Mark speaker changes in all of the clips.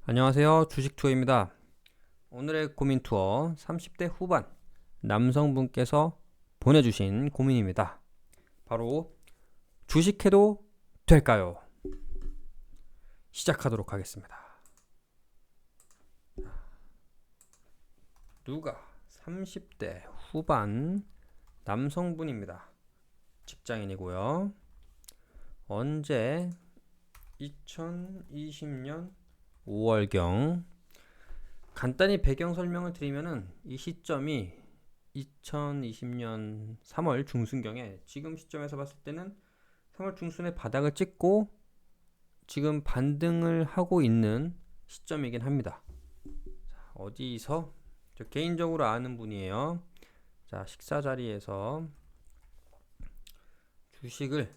Speaker 1: 안녕하세요. 주식투어입니다. 오늘의 고민 투어 30대 후반 남성분께서 보내주신 고민입니다. 바로 주식해도 될까요? 시작하도록 하겠습니다. 누가 30대 후반 남성분입니다. 직장인이고요. 언제 2020년 5월경 간단히 배경 설명을 드리면은 이 시점이 2020년 3월 중순경에 지금 시점에서 봤을 때는 3월 중순에 바닥을 찍고 지금 반등을 하고 있는 시점이긴 합니다. 자, 어디서? 저 개인적으로 아는 분이에요. 자, 식사 자리에서 주식을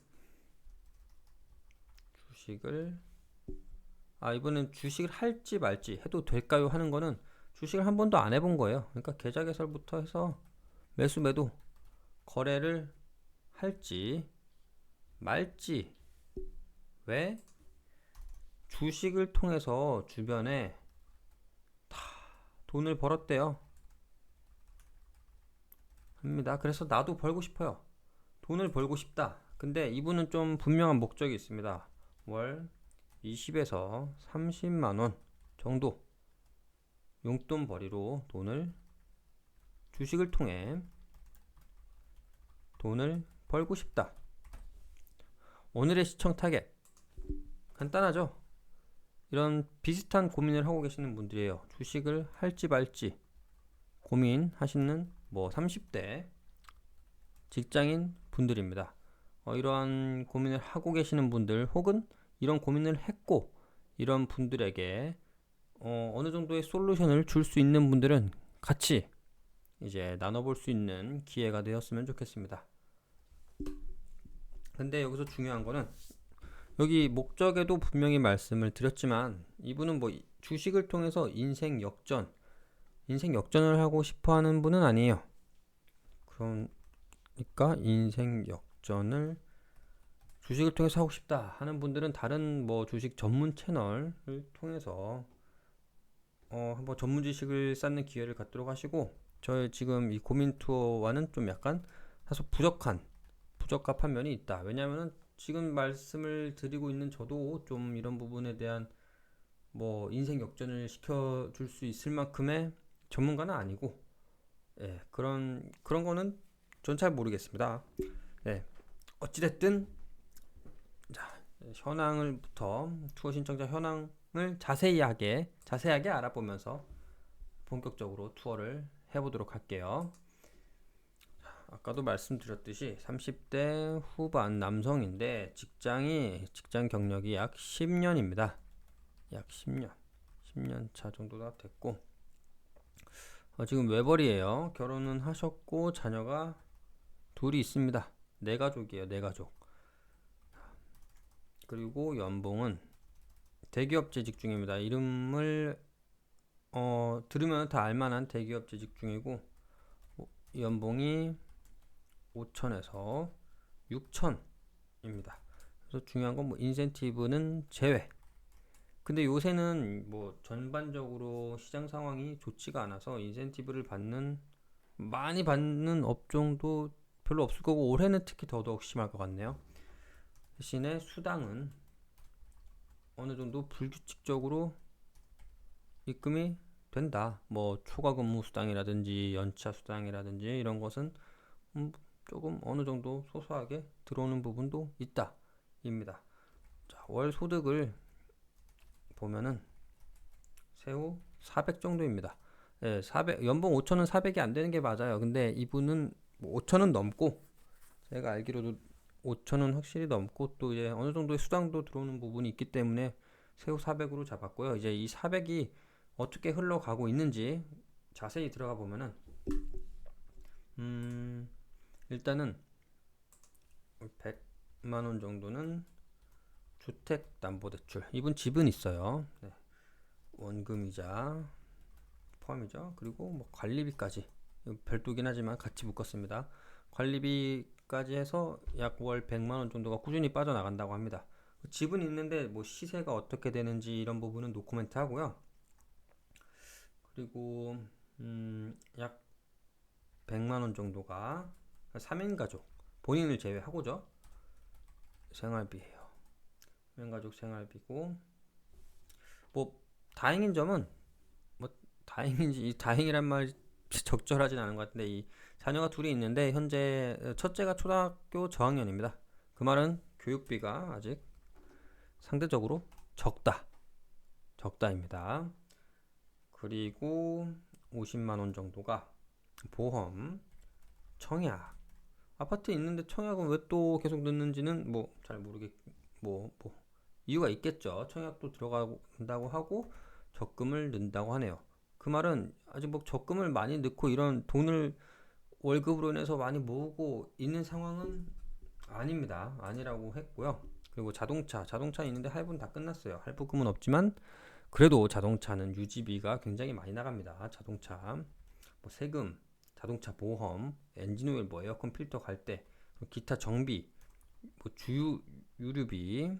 Speaker 1: 이번엔 주식을 할지 말지 해도 될까요? 하는 거는 주식을 한 번도 안 해본 거예요. 그러니까 계좌 개설부터 해서 매수 매도 거래를 할지 말지. 왜? 주식을 통해서 주변에 다 돈을 벌었대요. 합니다. 그래서 나도 벌고 싶어요. 돈을 벌고 싶다. 근데 이분은 좀 분명한 목적이 있습니다. 월 20에서 30만원 정도 용돈벌이로 주식을 통해 돈을 벌고 싶다. 오늘의 시청 타겟 간단하죠? 이런 비슷한 고민을 하고 계시는 분들이에요. 주식을 할지 말지 고민하시는 30대 직장인 분들입니다. 이러한 고민을 하고 계시는 분들 혹은 이런 고민을 했고 이런 분들에게 어느 정도의 솔루션을 줄 수 있는 분들은 같이 이제 나눠볼 수 있는 기회가 되었으면 좋겠습니다. 근데 여기서 중요한 거는 여기 목적에도 분명히 말씀을 드렸지만 이분은 주식을 통해서 인생 역전을 하고 싶어 하는 분은 아니에요. 그러니까 인생 역전을 주식을 통해서 하고 싶다 하는 분들은 다른 주식 전문 채널을 통해서 한번 전문 지식을 쌓는 기회를 갖도록 하시고, 저의 지금 이 고민 투어와는 좀 약간 다소 부적합한 면이 있다. 왜냐하면 지금 말씀을 드리고 있는 저도 좀 이런 부분에 대한 인생 역전을 시켜줄 수 있을 만큼의 전문가는 아니고, 예, 그런 거는 전 잘 모르겠습니다. 네, 어찌됐든 자, 현황을부터 투어 신청자 현황을 자세하게 알아보면서 본격적으로 투어를 해보도록 할게요. 아까도 말씀드렸듯이 30대 후반 남성인데 직장 경력이 약 10년입니다. 약 10년 차 정도가 됐고 지금 외벌이에요. 결혼은 하셨고 자녀가 둘이 있습니다. 네 가족이에요. 네 가족. 그리고 연봉은 대기업 재직 중입니다. 이름을 들으면 다 알만한 대기업 재직 중이고 연봉이 5천에서 6천입니다. 그래서 중요한 건 인센티브는 제외. 근데 요새는 전반적으로 시장 상황이 좋지가 않아서 인센티브를 많이 받는 업종도 별로 없을 거고 올해는 특히 더더욱 심할 것 같네요. 대신에 수당은 어느 정도 불규칙적으로 입금이 된다. 초과 근무 수당이라든지 연차 수당이라든지 이런 것은 조금 어느 정도 소소하게 들어오는 부분도 있다 입니다. 자, 월 소득을 보면은 세후 400 정도입니다. 예, 400 연봉 5천은 400이 안 되는 게 맞아요. 근데 이분은 5천은 넘고 제가 알기로도 5천은 확실히 넘고 또 이제 어느 정도의 수당도 들어오는 부분이 있기 때문에 세후 400으로 잡았고요. 이제 이 400이 어떻게 흘러가고 있는지 자세히 들어가 보면은 일단은 100만 원 정도는 주택담보대출. 이분 집은 있어요. 네. 원금이자 포함이죠. 그리고 관리비까지 별도긴 하지만 같이 묶었습니다. 관리비까지 해서 약 월 100만 원 정도가 꾸준히 빠져나간다고 합니다. 집은 있는데 뭐 시세가 어떻게 되는지 이런 부분은 노코멘트 하고요. 그리고 약 100만 원 정도가 3인 가족 본인을 제외하고죠. 생활비예요. 3인 가족 생활비고 뭐 다행인 점은 뭐 다행인지 다행이란 말 적절하진 않은 것 같은데 이 자녀가 둘이 있는데 현재 첫째가 초등학교 저학년입니다. 그 말은 교육비가 아직 상대적으로 적다입니다. 그리고 50만 원 정도가 보험, 청약. 아파트 있는데 청약은 왜 또 계속 넣는지는 뭐 잘 모르겠 뭐 이유가 있겠죠. 청약도 들어간다고 하고 적금을 넣는다고 하네요. 그 말은 아직 뭐 적금을 많이 넣고 이런 돈을 월급으로 인해서 많이 모으고 있는 상황은 아닙니다. 아니라고 했고요. 그리고 자동차 있는데 할부는 다 끝났어요. 할부금은 없지만 그래도 자동차는 유지비가 굉장히 많이 나갑니다. 자동차 뭐 세금, 자동차 보험, 엔진오일, 뭐 에어컨 필터 갈 때, 기타 정비, 뭐 주유 유류비,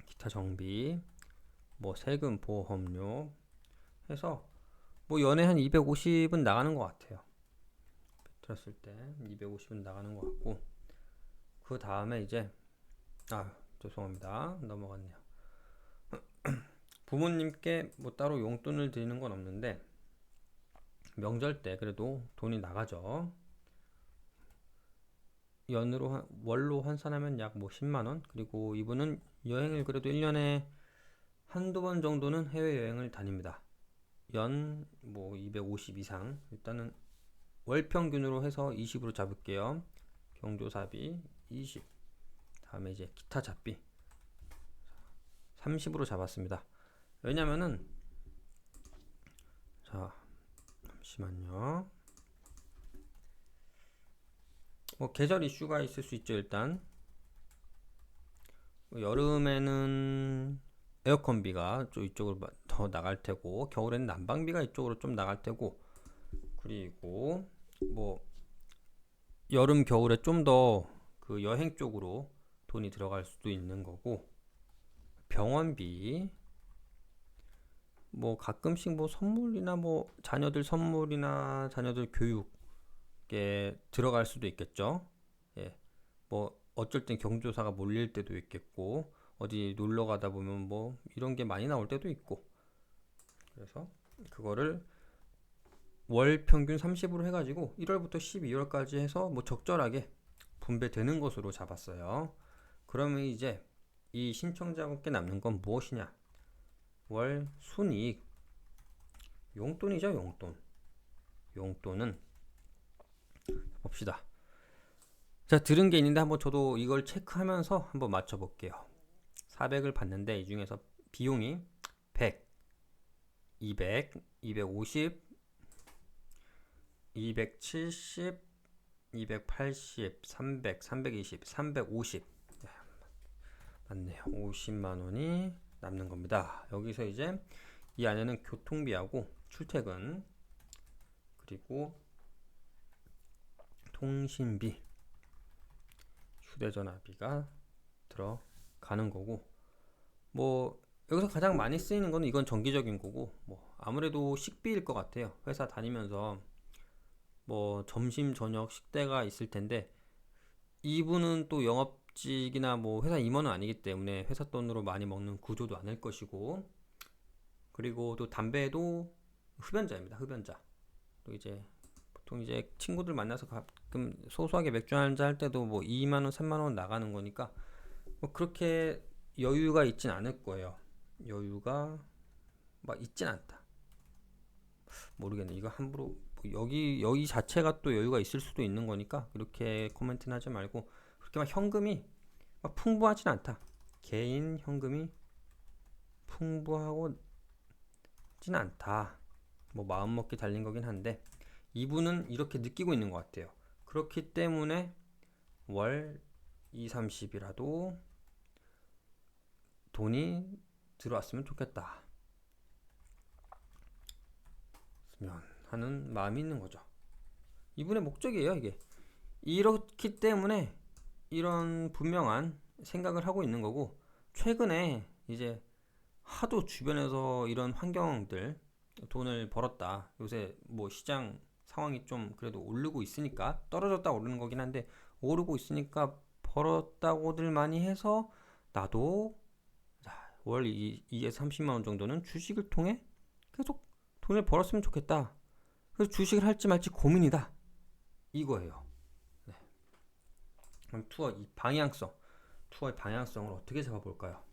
Speaker 1: 기타 정비, 뭐 세금, 보험료 해서 뭐 연에 한 250은 나가는 것 같아요. 들었을 때 250은 나가는 것 같고 그 다음에 이제 죄송합니다. 넘어갔네요. 부모님께 뭐 따로 용돈을 드리는 건 없는데 명절 때 그래도 돈이 나가죠. 월로 환산하면 약 뭐 10만 원. 그리고 이분은 여행을 그래도 1년에 한두 번 정도는 해외여행을 다닙니다. 연 뭐 250 이상. 일단은 월 평균으로 해서 20으로 잡을게요. 경조사비 20. 다음에 이제 기타 잡비 30으로 잡았습니다. 왜냐면은 자, 잠시만요. 뭐 계절 이슈가 있을 수 있죠. 일단 여름에는 에어컨비가 좀 이쪽으로 더 나갈 테고 겨울에는 난방비가 이쪽으로 좀 나갈 테고 그리고 뭐 여름 겨울에 좀 더 그 여행 쪽으로 돈이 들어갈 수도 있는 거고 병원비 뭐 가끔씩 뭐 선물이나 뭐 자녀들 선물이나 자녀들 교육에 들어갈 수도 있겠죠. 예. 뭐 어쩔 땐 경조사가 몰릴 때도 있겠고 어디 놀러 가다 보면 뭐 이런 게 많이 나올 때도 있고 그래서 그거를 월 평균 30으로 해가지고 1월부터 12월까지 해서 뭐 적절하게 분배되는 것으로 잡았어요. 그러면 이제 이 신청자분께 남는 건 무엇이냐? 월 순이익 용돈이죠. 용돈은 봅시다. 자, 들은 게 있는데 한번 저도 이걸 체크하면서 한번 맞춰볼게요. 400을 받는데 이 중에서 비용이 100, 200, 250, 270, 280, 300, 320, 350 맞네요. 50만 원이 남는 겁니다. 여기서 이제 이 안에는 교통비하고 출퇴근 그리고 통신비, 휴대전화비가 들어가는 거고 뭐 여기서 가장 많이 쓰이는 거는 이건 정기적인 거고 뭐 아무래도 식비일 것 같아요. 회사 다니면서 뭐 점심 저녁 식대가 있을 텐데 이분은 또 영업직이나 뭐 회사 임원은 아니기 때문에 회사 돈으로 많이 먹는 구조도 아닐 것이고 그리고 또 담배도 흡연자입니다. 흡연자. 또 이제 보통 이제 친구들 만나서 가끔 소소하게 맥주 한잔 할 때도 뭐 2만 원, 3만 원 나가는 거니까 뭐 그렇게 여유가 있진 않을 거예요. 여유가 막 있진 않다. 모르겠네. 이거 함부로 뭐 여기 자체가 또 여유가 있을 수도 있는 거니까 그렇게 코멘트는 하지 말고 그렇게 막 현금이 막 풍부하진 않다. 개인 현금이 풍부하고진 않다. 뭐 마음먹기 달린 거긴 한데 이분은 이렇게 느끼고 있는 것 같아요. 그렇기 때문에 월 2, 30이라도 돈이 들어왔으면 좋겠다 하는 마음이 있는 거죠. 이분의 목적이에요. 이게 이렇기 때문에 이런 분명한 생각을 하고 있는 거고, 최근에 이제 하도 주변에서 이런 환경들, 돈을 벌었다, 요새 뭐 시장 상황이 좀 그래도 오르고 있으니까, 떨어졌다 오르는 거긴 한데 오르고 있으니까 벌었다고들 많이 해서, 나도 월 2에서 30만 원 정도는 주식을 통해 계속 돈을 벌었으면 좋겠다. 그래서 주식을 할지 말지 고민이다, 이거예요. 네. 그럼 투어의 방향성을 어떻게 잡아볼까요?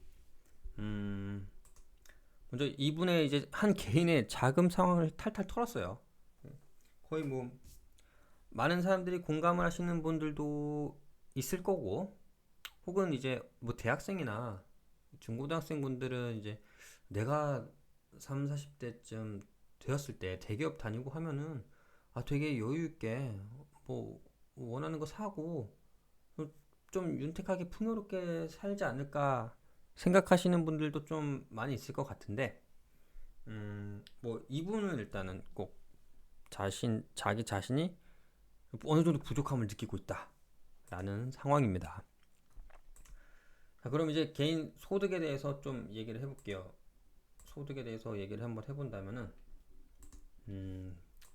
Speaker 1: 먼저 이분의 이제 한 개인의 자금 상황을 탈탈 털었어요. 거의 뭐 많은 사람들이 공감을 하시는 분들도 있을 거고, 혹은 이제 뭐 대학생이나 중고등학생 분들은 이제 내가 3, 40대쯤 되었을 때 대기업 다니고 하면은 되게 여유 있게 뭐 원하는 거 사고 좀 윤택하게 풍요롭게 살지 않을까 생각하시는 분들도 좀 많이 있을 것 같은데, 뭐 이분은 일단은 꼭 자기 자신이 어느 정도 부족함을 느끼고 있다라는 상황입니다. 자, 그럼 이제 개인 소득에 대해서 좀 얘기를 해볼게요. 소득에 대해서 얘기를 한번 해본다면은,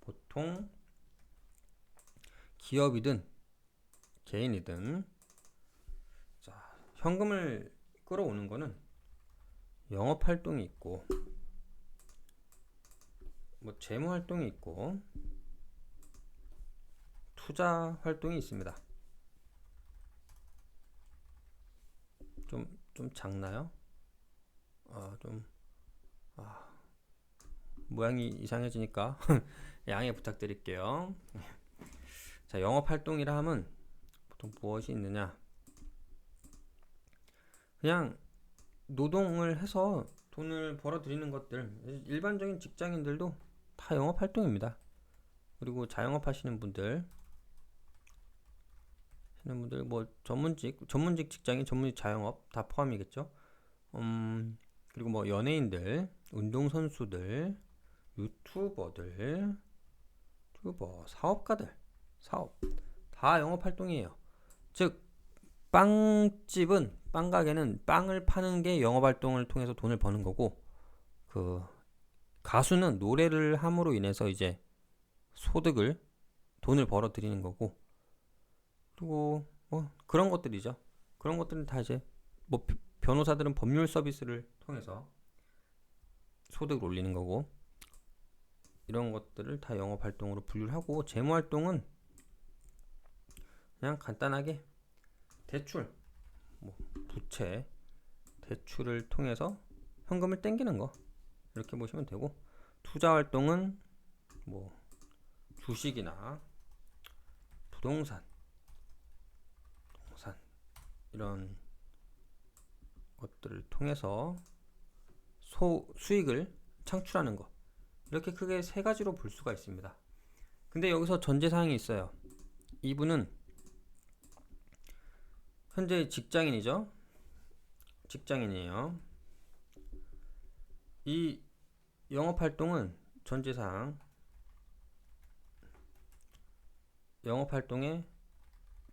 Speaker 1: 보통 기업이든 개인이든, 자, 현금을 끌어오는 거는 영업 활동이 있고, 뭐 재무 활동이 있고, 투자 활동이 있습니다. 좀 작나요? 좀 모양이 이상해지니까 양해 부탁드릴게요. 자, 영업 활동이라 하면 보통 무엇이 있느냐? 그냥 노동을 해서 돈을 벌어들이는 것들, 일반적인 직장인들도 다 영업 활동입니다. 그리고 자영업 하시는 분들 뭐 전문직 직장인, 전문직 자영업 다 포함이겠죠. 그리고 뭐 연예인들, 운동선수들, 유튜버, 사업가들, 사업 다 영업 활동이에요. 즉 빵 가게는 빵을 파는 게 영업 활동을 통해서 돈을 버는 거고, 그 가수는 노래를 함으로 인해서 이제 돈을 벌어 들이는 거고, 그리고 뭐 그런 것들이죠. 그런 것들은 다 이제 뭐 변호사들은 법률 서비스를 통해서 소득을 올리는 거고, 이런 것들을 다 영업 활동으로 분류를 하고, 재무 활동은 그냥 간단하게 대출, 뭐 부채, 대출을 통해서 현금을 땡기는 거, 이렇게 보시면 되고, 투자 활동은 뭐 주식이나 부동산 이런 것들을 통해서 수익을 창출하는 거, 이렇게 크게 세 가지로 볼 수가 있습니다. 근데 여기서 전제사항이 있어요. 이분은 현재 직장인이죠. 직장인이에요. 이 영업활동은 전제사항, 영업활동에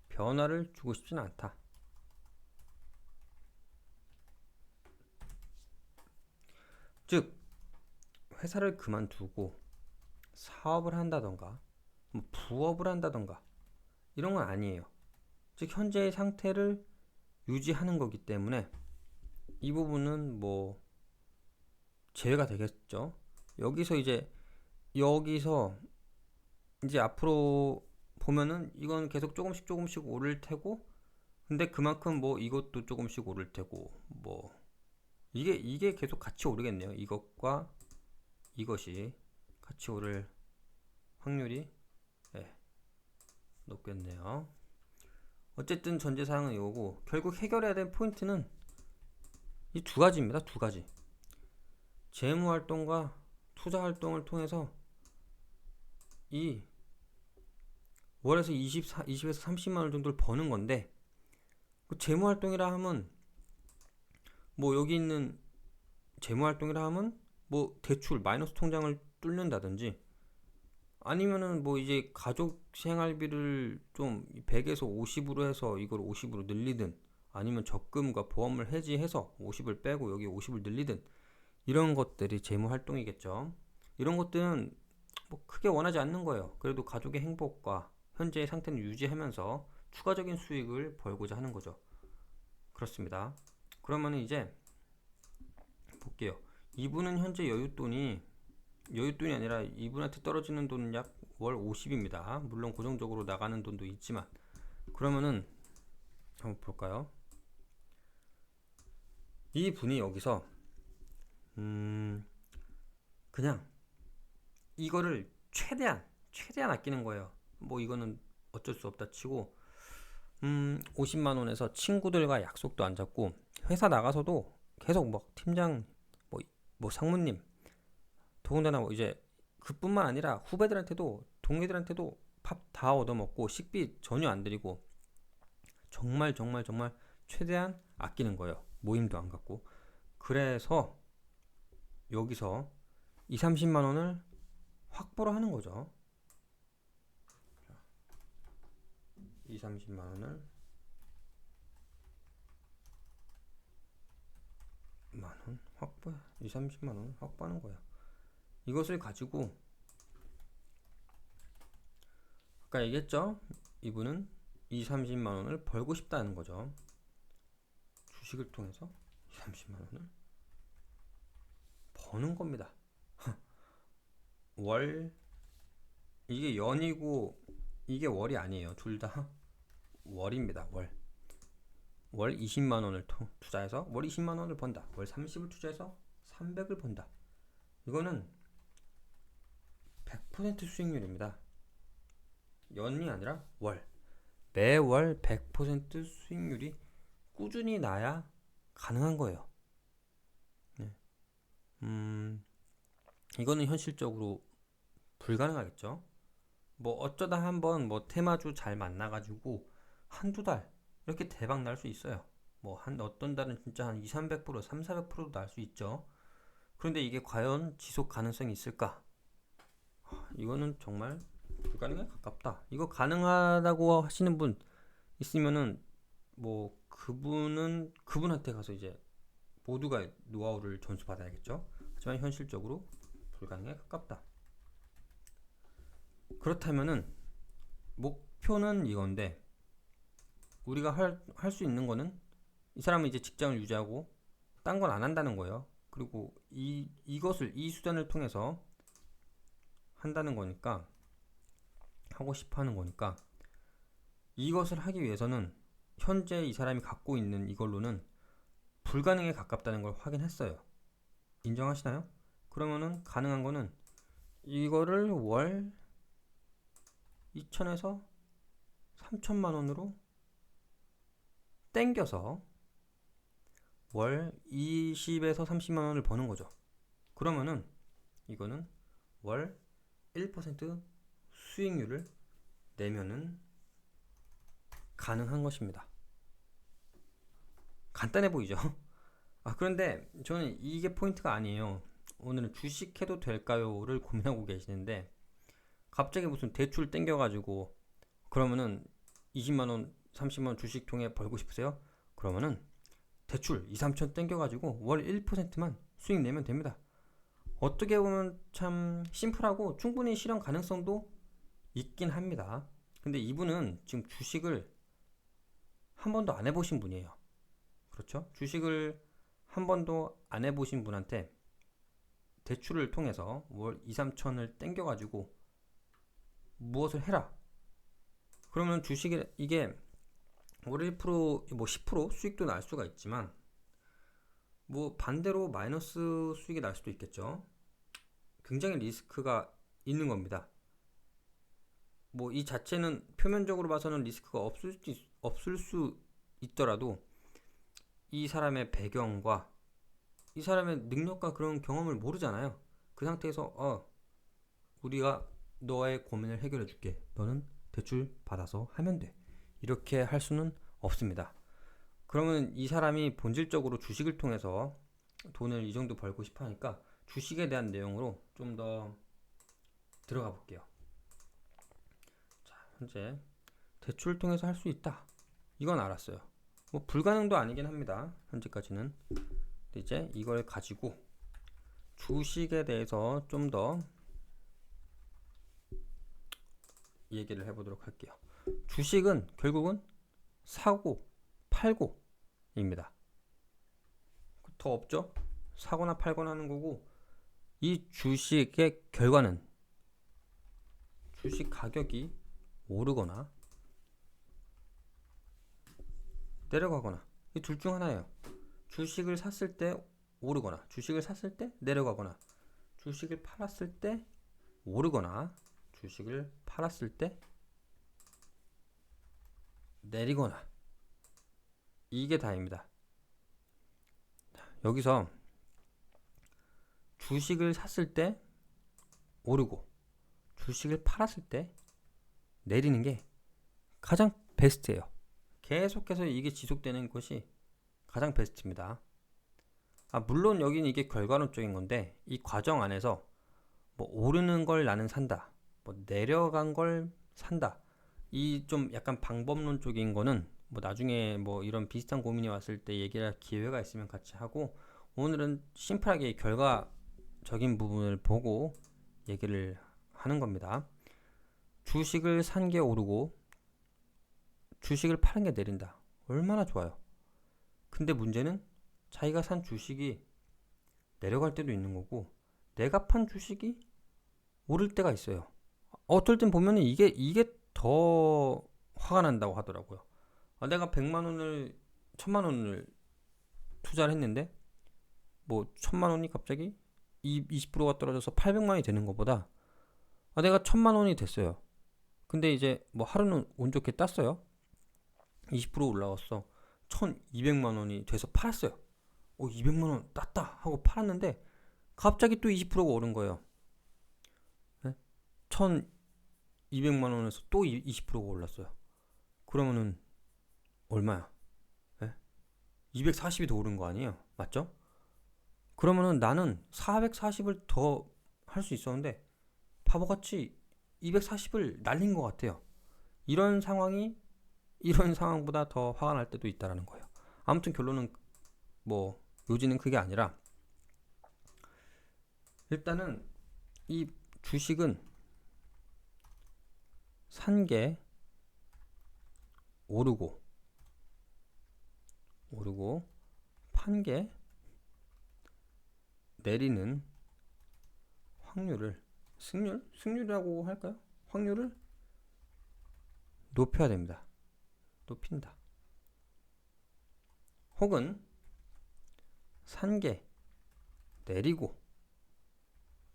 Speaker 1: 변화를 주고 싶지는 않다. 즉 회사를 그만두고 사업을 한다던가 뭐 부업을 한다던가 이런 건 아니에요. 즉 현재의 상태를 유지하는 거기 때문에 이 부분은 뭐 제외가 되겠죠. 여기서 이제 앞으로 보면은 이건 계속 조금씩 오를 테고, 근데 그만큼 뭐 이것도 조금씩 오를 테고, 뭐 이게 계속 같이 오르겠네요. 이것과 이것이 같이 오를 확률이, 네, 높겠네요. 어쨌든 전제사항은 이거고, 결국 해결해야 될 포인트는 이 두 가지입니다. 두 가지. 재무 활동과 투자 활동을 통해서 이 월에서 20에서 30만 원 정도를 버는 건데, 그 재무 활동이라 하면 뭐 여기 있는 재무 활동이라 하면 뭐 대출 마이너스 통장을 뚫는다든지, 아니면은 뭐 이제 가족 생활비를 좀 100에서 50으로 해서 이걸 50으로 늘리든, 아니면 적금과 보험을 해지해서 50을 빼고 여기 50을 늘리든 이런 것들이 재무 활동이겠죠. 이런 것들은 뭐 크게 원하지 않는 거예요. 그래도 가족의 행복과 현재의 상태는 유지하면서 추가적인 수익을 벌고자 하는 거죠. 그렇습니다. 그러면 이제 볼게요. 이분은 현재 여윳돈이 아니라 이분한테 떨어지는 돈은 약 월 50입니다. 물론 고정적으로 나가는 돈도 있지만, 그러면은 한번 볼까요? 이 분이 여기서 그냥 이거를 최대한 아끼는 거예요. 뭐 이거는 어쩔 수 없다 치고 50만 원에서 친구들과 약속도 안 잡고 회사 나가서도 계속 뭐 팀장 뭐, 뭐 상무님 더군다나 뭐 이제 그뿐만 아니라 후배들한테도 동료들한테도 밥 다 얻어먹고 식비 전혀 안 드리고 정말 최대한 아끼는 거예요. 모임도 안 갖고. 그래서 여기서 2, 30만 원을 확보를 하는 거죠. 2, 30만 원을 2, 30만 원을 확보하는 거예요. 이것을 가지고 아까 얘기했죠? 이분은 2, 30만 원을 벌고 싶다는 거죠. 주식을 통해서 2, 30만 원을 버는 겁니다. 월 이게 연이고 이게 월이 아니에요. 둘 다 월입니다. 월 20만 원을 투자해서 월 20만 원을 번다. 월 30을 투자해서 300을 번다. 이거는 100% 수익률입니다. 연이 아니라 월. 매월 100% 수익률이 꾸준히 나야 가능한 거예요. 네. 이거는 현실적으로 불가능하겠죠. 뭐 어쩌다 한번 뭐 테마주 잘 만나가지고 한두 달 이렇게 대박 날 수 있어요. 뭐 한 어떤 달은 진짜 한 2, 300%, 3, 400%도 날 수 있죠. 그런데 이게 과연 지속 가능성이 있을까? 이거는 정말 불가능에 가깝다. 이거 가능하다고 하시는 분 있으면은 뭐 그분한테 가서 이제 모두가 노하우를 전수받아야겠죠. 하지만 현실적으로 불가능에 가깝다. 그렇다면은 목표는 이건데 우리가 할 수 있는 거는 이 사람은 이제 직장을 유지하고 딴 건 안 한다는 거예요. 그리고 이 수단을 통해서 한다는 거니까 하고 싶어 하는 거니까 이것을 하기 위해서는 현재 이 사람이 갖고 있는 이걸로는 불가능에 가깝다는 걸 확인했어요. 인정하시나요? 그러면은 가능한 거는 이거를 월 2천에서 3천만 원으로 땡겨서 월 20에서 30만 원을 버는 거죠. 그러면은 이거는 월 1% 수익률을 내면은 가능한 것입니다. 간단해 보이죠? 그런데 저는 이게 포인트가 아니에요. 오늘은 주식해도 될까요?를 고민하고 계시는데 갑자기 무슨 대출 땡겨가지고 그러면은 20만원, 30만원 주식 통해 벌고 싶으세요? 그러면은 대출 2, 3천 땡겨가지고 월 1%만 수익 내면 됩니다. 어떻게 보면 참 심플하고 충분히 실현 가능성도 있긴 합니다. 근데 이분은 지금 주식을 한 번도 안 해보신 분이에요. 그렇죠? 주식을 한 번도 안 해보신 분한테 대출을 통해서 월 2, 3천을 땡겨가지고 무엇을 해라. 그러면 주식이 이게 월 1%, 뭐 10% 수익도 날 수가 있지만 뭐 반대로 마이너스 수익이 날 수도 있겠죠. 굉장히 리스크가 있는 겁니다. 뭐 이 자체는 표면적으로 봐서는 리스크가 없을 수 있더라도 이 사람의 배경과 이 사람의 능력과 그런 경험을 모르잖아요. 그 상태에서 우리가 너의 고민을 해결해 줄게. 너는 대출 받아서 하면 돼. 이렇게 할 수는 없습니다. 그러면 이 사람이 본질적으로 주식을 통해서 돈을 이 정도 벌고 싶어 하니까 주식에 대한 내용으로 좀 더 들어가 볼게요. 자, 현재 대출을 통해서 할 수 있다. 이건 알았어요. 뭐 불가능도 아니긴 합니다. 현재까지는. 근데 이제 이걸 가지고 주식에 대해서 좀 더 얘기를 해보도록 할게요. 주식은 결국은 사고 팔고 입니다. 더 없죠? 사거나 팔거나 하는 거고, 이 주식의 결과는 주식 가격이 오르거나 내려가거나, 이 둘 중 하나예요. 주식을 샀을 때 오르거나, 주식을 샀을 때 내려가거나, 주식을 팔았을 때 오르거나, 주식을 팔았을 때 내리거나, 이게 다입니다. 여기서 주식을 샀을 때 오르고 주식을 팔았을 때 내리는 게 가장 베스트예요. 계속해서 이게 지속되는 것이 가장 베스트입니다. 물론 여기는 이게 결과론적인 건데, 이 과정 안에서 뭐 오르는 걸 나는 산다, 뭐 내려간 걸 산다, 이 좀 약간 방법론적인 거는 뭐 나중에 뭐 이런 비슷한 고민이 왔을 때 얘기할 기회가 있으면 같이 하고, 오늘은 심플하게 결과적인 부분을 보고 얘기를 하는 겁니다. 주식을 산 게 오르고 주식을 파는 게 내린다. 얼마나 좋아요. 근데 문제는 자기가 산 주식이 내려갈 때도 있는 거고, 내가 판 주식이 오를 때가 있어요. 어떨 땐 보면은 이게 더 화가 난다고 하더라고요. 내가 100만 원을 1000만 원을 투자를 했는데 뭐 1000만 원이 갑자기 20%가 떨어져서 800만 원이 되는 것보다, 내가 1000만 원이 됐어요. 근데 이제 뭐 하루는 운 좋게 땄어요. 20% 올라왔어. 1200만 원이 돼서 팔았어요. 200만 원 땄다 하고 팔았는데 갑자기 또 20%가 오른 거예요. 네? 1200만 원에서 또 20%가 올랐어요. 그러면은 얼마야? 네? 240이 더 오른 거 아니에요? 맞죠? 그러면은 나는 440을 더 할 수 있었는데 바보같이 240을 날린 것 같아요. 이런 상황보다 더 화가 날 때도 있다라는 거예요. 아무튼 결론은 뭐 요지는 그게 아니라, 일단은 이 주식은 산 게 오르고 판 게 내리는 확률을, 승률이라고 할까요? 확률을 높여야 됩니다. 높인다. 혹은 산 게 내리고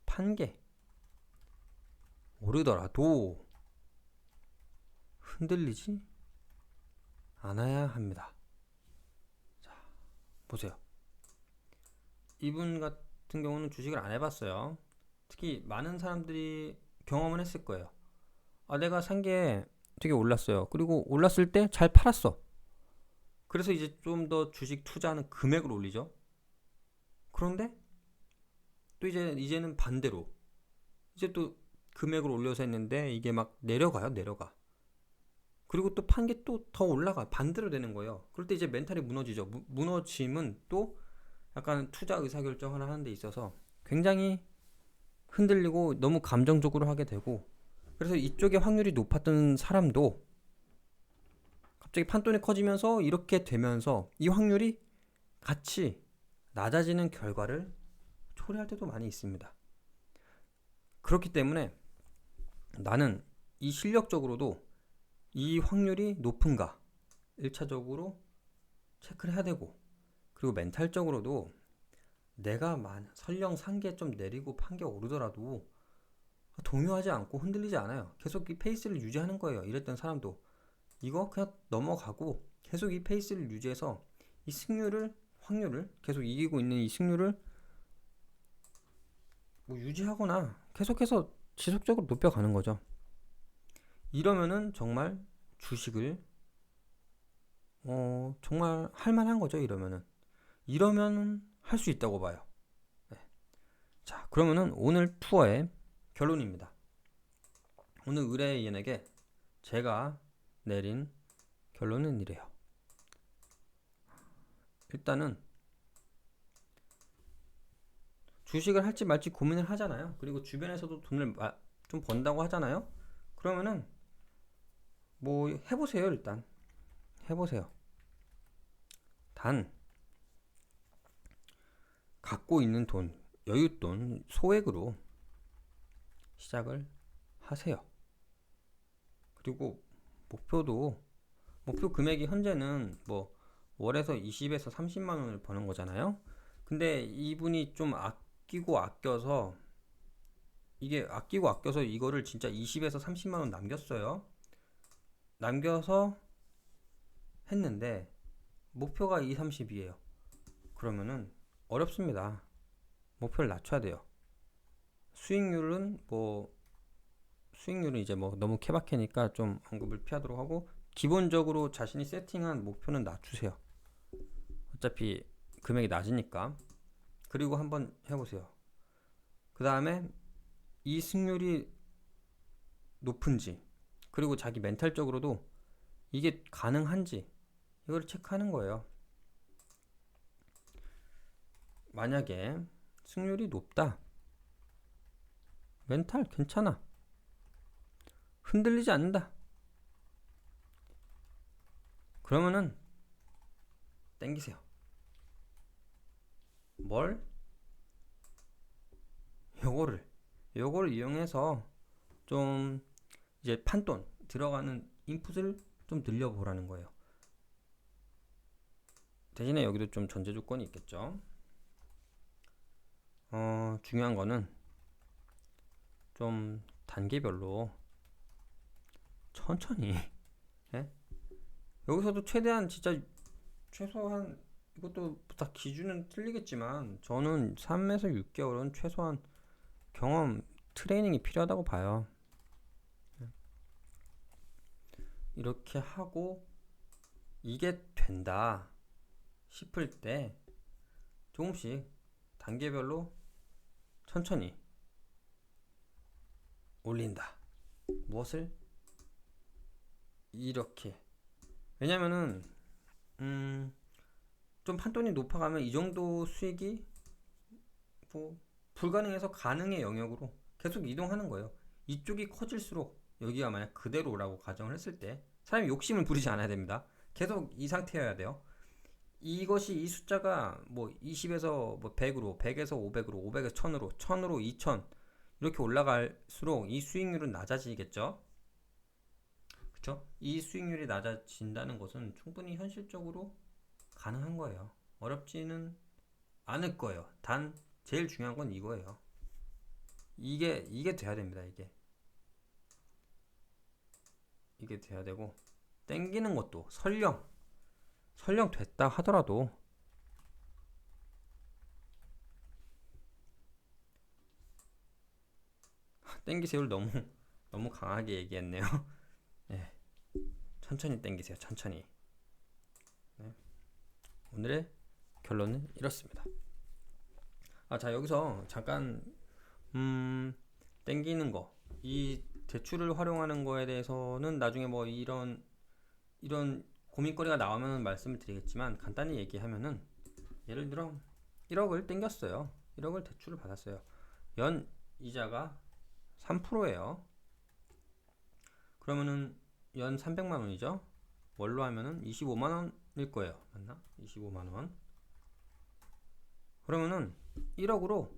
Speaker 1: 판 게 오르더라도 흔들리지 않아야 합니다. 자, 보세요. 이분 같은 경우는 주식을 안 해봤어요. 특히 많은 사람들이 경험을 했을 거예요. 내가 산 게 되게 올랐어요. 그리고 올랐을 때 잘 팔았어. 그래서 이제 좀 더 주식 투자하는 금액을 올리죠. 그런데 또 이제는 반대로 이제 또 금액을 올려서 했는데 이게 막 내려가. 그리고 또 판 게 또 더 올라가. 반대로 되는 거예요. 그럴 때 이제 멘탈이 무너지죠. 무너짐은 또 약간 투자 의사결정 하나 하는 데 있어서 굉장히 흔들리고 너무 감정적으로 하게 되고, 그래서 이쪽의 확률이 높았던 사람도 갑자기 판돈이 커지면서 이렇게 되면서 이 확률이 같이 낮아지는 결과를 초래할 때도 많이 있습니다. 그렇기 때문에 나는 이 실력적으로도 이 확률이 높은가 1차적으로 체크를 해야 되고, 그리고 멘탈적으로도 내가 설령 산 게 좀 내리고 판 게 오르더라도 동요하지 않고 흔들리지 않아요. 계속 이 페이스를 유지하는 거예요. 이랬던 사람도 이거 그냥 넘어가고 계속 이 페이스를 유지해서 이 확률을 계속 이기고 있는 이 승률을 뭐 유지하거나 계속해서 지속적으로 높여가는 거죠. 이러면은 정말 주식을 정말 할만한 거죠. 이러면 할 수 있다고 봐요. 네. 자, 그러면은 오늘 투어의 결론입니다. 오늘 의뢰인에게 제가 내린 결론은 이래요. 일단은 주식을 할지 말지 고민을 하잖아요. 그리고 주변에서도 돈을 좀 번다고 하잖아요. 그러면은 뭐 해보세요. 일단 해보세요. 단 갖고 있는 돈, 여윳돈, 소액으로 시작을 하세요. 그리고 목표 금액이 현재는 뭐 월에서 20에서 30만 원을 버는 거잖아요. 근데 이분이 좀 아끼고 아껴서 이거를 진짜 20에서 30만 원 남겼어요. 남겨서 했는데 목표가 2, 30이에요. 그러면은 어렵습니다. 목표를 낮춰야 돼요. 수익률은 이제 뭐 너무 케바케니까 좀 언급을 피하도록 하고, 기본적으로 자신이 세팅한 목표는 낮추세요. 어차피 금액이 낮으니까. 그리고 한번 해보세요. 그 다음에 이 승률이 높은지, 그리고 자기 멘탈적으로도 이게 가능한지 이걸 체크하는 거예요. 만약에 승률이 높다, 멘탈 괜찮아, 흔들리지 않는다, 그러면은 땡기세요. 뭘? 요거를 이용해서 좀 이제 판돈 들어가는 인풋을 좀 늘려보라는 거예요. 대신에 여기도 좀 전제 조건이 있겠죠. 중요한 거는 좀 단계별로 천천히 예? 여기서도 최대한 진짜 최소한, 이것도 다 기준은 틀리겠지만 저는 3에서 6개월은 최소한 경험 트레이닝이 필요하다고 봐요. 이렇게 하고 이게 된다 싶을 때 조금씩 단계별로 천천히 올린다. 무엇을? 이렇게. 왜냐면은 좀 판돈이 높아가면 이 정도 수익이 뭐 불가능해서 가능의 영역으로 계속 이동하는 거예요. 이쪽이 커질수록, 여기가 만약 그대로라고 가정을 했을 때 사람이 욕심을 부리지 않아야 됩니다. 계속 이 상태여야 돼요. 이 숫자가 뭐 20에서 뭐 100으로, 100에서 500으로, 500에서 1000으로, 1000으로 2000 이렇게 올라갈수록 이 수익률은 낮아지겠죠. 그쵸? 이 수익률이 낮아진다는 것은 충분히 현실적으로 가능한 거예요. 어렵지는 않을 거예요. 단 제일 중요한 건 이거예요. 이게 돼야 됩니다. 이게 돼야 되고, 땡기는 것도 설령 됐다 하더라도 땡기세요를 너무 강하게 얘기했네요. 네, 천천히 땡기세요. 천천히. 네, 오늘의 결론은 이렇습니다. 자, 여기서 잠깐 땡기는 거, 이 대출을 활용하는 거에 대해서는 나중에 뭐 이런 고민거리가 나오면 말씀을 드리겠지만, 간단히 얘기하면은 예를 들어 1억을 땡겼어요. 1억을 대출을 받았어요. 연 이자가 3%예요. 그러면은 연 300만 원이죠. 월로 하면은 25만 원일 거예요. 맞나? 25만 원. 그러면은 1억으로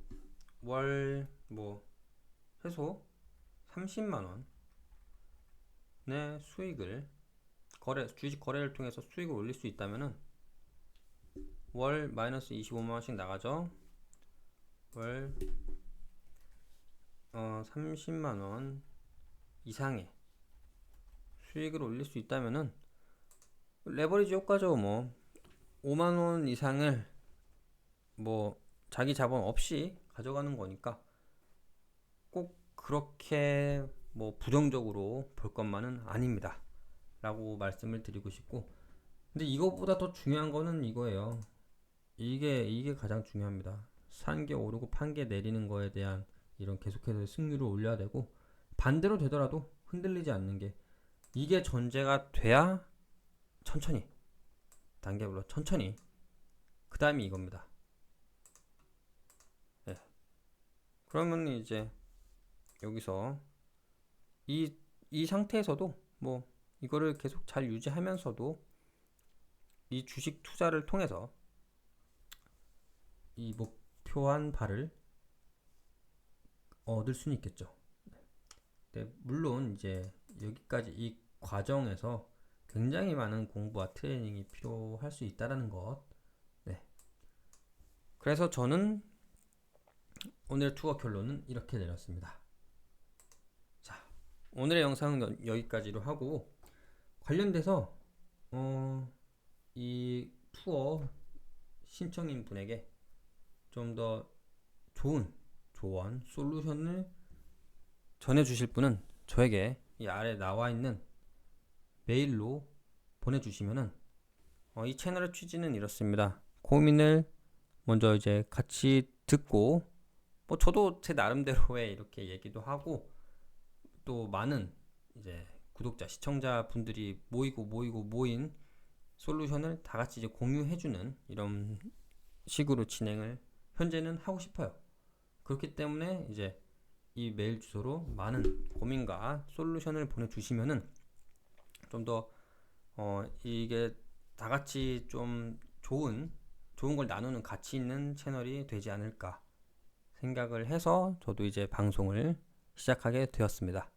Speaker 1: 월 뭐 최소 30만 원의 수익을 주식 거래를 통해서 수익을 올릴 수 있다면은 월 마이너스 25만 원씩 나가죠. 월 30만 원 이상의 수익을 올릴 수 있다면은 레버리지 효과죠. 뭐 5만 원 이상을 뭐 자기 자본 없이 가져가는 거니까 꼭 그렇게 뭐 부정적으로 볼 것만은 아닙니다 라고 말씀을 드리고 싶고, 근데 이것보다 더 중요한 거는 이거예요. 이게 가장 중요합니다. 산 게 오르고 판 게 내리는 거에 대한 이런 계속해서 승률을 올려야 되고, 반대로 되더라도 흔들리지 않는 게, 이게 전제가 돼야 천천히 단계별로 천천히 그 다음이 이겁니다. 네. 그러면 이제 여기서 이 상태에서도 뭐 이거를 계속 잘 유지하면서도 이 주식 투자를 통해서 이 목표한 바를 얻을 수는 있겠죠. 네, 물론 이제 여기까지 이 과정에서 굉장히 많은 공부와 트레이닝이 필요할 수 있다라는 것. 네. 그래서 저는 오늘의 투어 결론은 이렇게 내렸습니다. 자, 오늘의 영상은 여기까지로 하고 관련돼서 이 투어 신청인 분에게 좀 더 좋은 조언, 솔루션을 전해주실 분은 저에게 이 아래 나와 있는 메일로 보내주시면은 이 채널의 취지는 이렇습니다. 고민을 먼저 이제 같이 듣고 뭐 저도 제 나름대로의 이렇게 얘기도 하고 또 많은 이제 구독자, 시청자 분들이 모인 솔루션을 다 같이 이제 공유해주는 이런 식으로 진행을 현재는 하고 싶어요. 그렇기 때문에 이제 이 메일 주소로 많은 고민과 솔루션을 보내주시면은 좀 더 이게 다 같이 좀 좋은 걸 나누는 가치 있는 채널이 되지 않을까 생각을 해서 저도 이제 방송을 시작하게 되었습니다.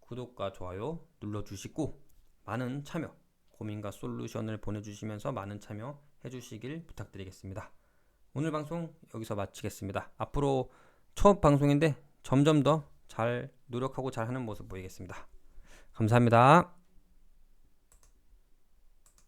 Speaker 1: 구독과 좋아요 눌러주시고 많은 참여, 고민과 솔루션을 보내주시면서 많은 참여 해주시길 부탁드리겠습니다. 오늘 방송 여기서 마치겠습니다. 앞으로 첫 방송인데 점점 더 잘 노력하고 잘하는 모습 보이겠습니다. 감사합니다.